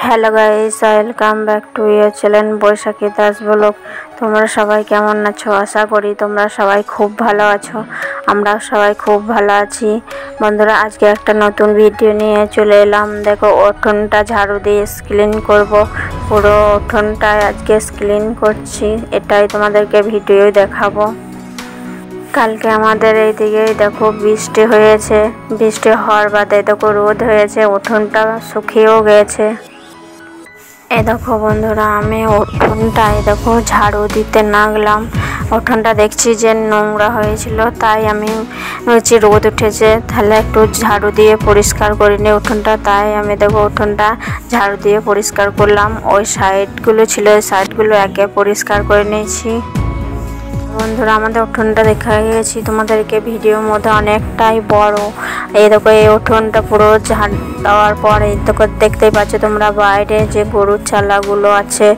Hello guys, welcome back to your channel Baishakhi Das blog. তোমরা সবাই কেমন আছো? আশা করি তোমরা সবাই খুব ভালো আছো। আমরা সবাই খুব ভালো আছি। বন্ধুরা, আজকে একটা নতুন ভিডিও নিয়ে চলে এলাম। দেখো, উঠোনটা ঝাড়ু দিয়ে ক্লিন করব। পুরো উঠোনটাই আজকে ক্লিন করছি, এটাই তোমাদেরকে ভিডিও দেখাবো। কালকে আমাদের এইদিকে দেখো বৃষ্টি হয়েছে। বৃষ্টি হওয়ার বাদে দেখো রোদ হয়েছে, উঠোনটা শুকিয়েও গেছে। এই দেখো বন্ধুরা, আমি উঠোনটায় দেখো ঝাড়ু দিতে লাগলাম। উঠোনটা দেখছি যে নোংরা হয়েছিল, তাই আমি রোদ উঠেছে, তাহলে একটু ঝাড়ু দিয়ে পরিষ্কার করে নিই উঠোনটা। তাই আমি দেখো উঠোনটা ঝাড়ু দিয়ে পরিষ্কার করলাম। ওই সাইডগুলো ছিল, ওই সাইডগুলো আগে পরিষ্কার করে নিয়েছি। বন্ধুরা, আমাদের উঠোনটা দেখা গেছি তোমাদেরকে ভিডিওর মধ্যে অনেকটাই বড়। এই দেখো, এই উঠোনটা পুরো ঝাড় দেওয়ার পরে দেখো দেখতেই পাচ্ছ তোমরা বাইরে যে গরুর চালাগুলো আছে,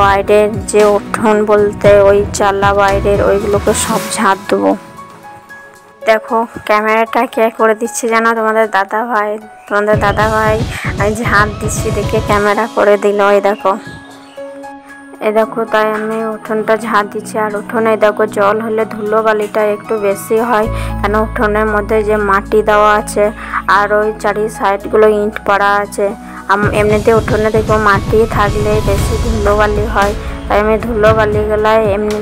বাইরের যে উঠোন বলতে ওই চালা বাইরের ওইগুলোকে সব ঝাড় দেবো। দেখো ক্যামেরাটা কে করে দিচ্ছি জানো? তোমাদের দাদা ভাই। আমি ঝাড় দিচ্ছি দেখে ক্যামেরা করে দিল। এই দেখো, তাই আমি উঠোনটা ঝাড় দিচ্ছি। আর উঠোনে দেখো জল হলে ধুলো বালিটা একটু বেশি হয়, কেন উঠোনের মধ্যে যে মাটি দেওয়া আছে আর ওই চারি সাইডগুলো ইট পাড়া আছে। এমনিতে উঠোনে দেখবো মাটি থাকলে বেশি ধুলো বালি হয়, তাই আমি ধুলো বালিগুলাই এমনি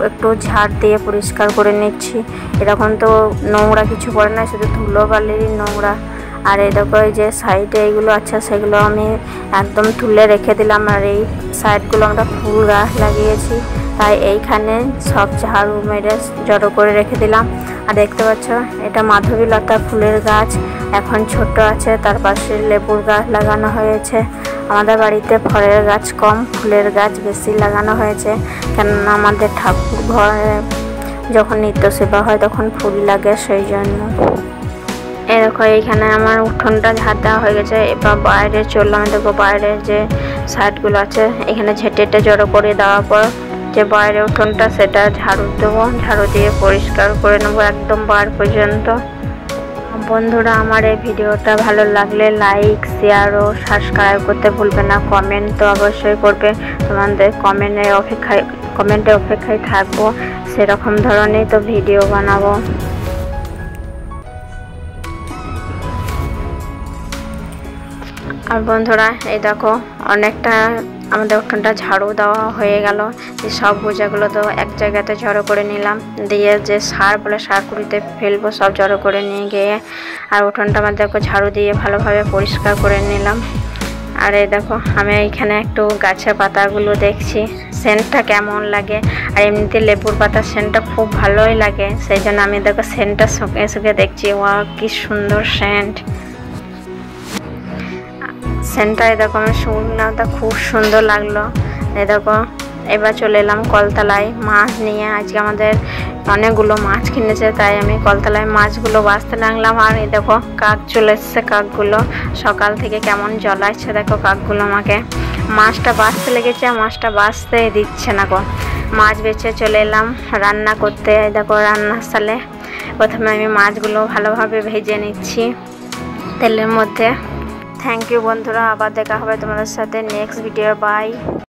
একটু ঝাড় দিয়ে পরিষ্কার করে নিচ্ছি। এরকম তো নোংরা কিছু পড়ে না, শুধু ধুলো বালিরই নোংরা। আর এই দেখো, এই যে সাইডে এইগুলো আছে সেগুলো আমি একদম তুলে রেখে দিলাম। আর এই সাইডগুলো আমরা ফুল গাছ লাগিয়েছি, তাই এইখানে সব ঝাড়ু মেরে জড়ো করে রেখে দিলাম। আর দেখতে পাচ্ছ, এটা মাধবীলতা ফুলের গাছ, এখন ছোট আছে। তার পাশে লেবুর গাছ লাগানো হয়েছে। আমাদের বাড়িতে ফলের গাছ কম, ফুলের গাছ বেশি লাগানো হয়েছে, কেননা আমাদের ঠাকুর ঘরে যখন নিত্য সেবা হয় তখন ফুল লাগে, সেই জন্য। এই দেখো, এইখানে আমার উঠোনটা ঝাড় দেওয়া হয়ে গেছে। এবার বাইরে চললাম। দেখো বাইরের যে সাইডগুলো আছে এখানে ঝেঁটেটা জড়ো করে দেওয়ার পর যে বাইরে উঠোনটা সেটা ঝাড়ু দেবো। ঝাড়ু দিয়ে পরিষ্কার করে নেবো একদম বার পর্যন্ত। বন্ধুরা, আমার এই ভিডিওটা ভালো লাগলে লাইক, শেয়ার ও সাবস্ক্রাইব করতে ভুলবে না। কমেন্ট তো অবশ্যই করবে, তোমাদের কমেন্টে অপেক্ষায় থাকবো। সেরকম ধরনের তো ভিডিও বানাবো। আর বন্ধুরা, এই দেখো অনেকটা আমাদের উঠোনটা ঝাড়ু দেওয়া হয়ে গেল। যে সব বোঝাগুলো তো এক জায়গাতে জড়ো করে নিলাম, দিয়ে যে সার বলে সার কুড়িতে ফেলবো সব জড়ো করে নিয়ে গিয়ে আর উঠোনটা আমার দেখো ঝাড়ু দিয়ে ভালোভাবে পরিষ্কার করে নিলাম। আর এই দেখো, আমি এইখানে একটু গাছের পাতাগুলো দেখছি সেন্টটা কেমন লাগে। আর এমনিতে লেবুর পাতার সেন্টটা খুব ভালোই লাগে, সেই জন্য আমি দেখো সেন্টটা শুকে দেখছি। ওয়া, কি সুন্দর সেন্টটাই দেখো আমি শুনলাম, তা খুব সুন্দর লাগলো। এই দেখো, এবার চলে এলাম কলতলায় মাছ নিয়ে। আজকে আমাদের অনেকগুলো মাছ কিনেছে, তাই আমি কলতলায় মাছগুলো বাছতে লাগলাম। আর এই দেখো কাক চলে এসছে। কাকগুলো সকাল থেকে কেমন জ্বলাচ্ছে দেখো কাকগুলো আমাকে। মাছটা বাছতে লেগেছে, মাছটা বাছতে দিচ্ছে না গো। মাছ বেছে চলে এলাম রান্না করতে। এই দেখো রান্নার সালে প্রথমে আমি মাছগুলো ভালোভাবে ভেজে নিচ্ছি তেলের মধ্যে। থ্যাংক ইউ বন্ধুরা, আবার দেখা হবে তোমাদের সাথে নেক্সট ভিডিও। বাই।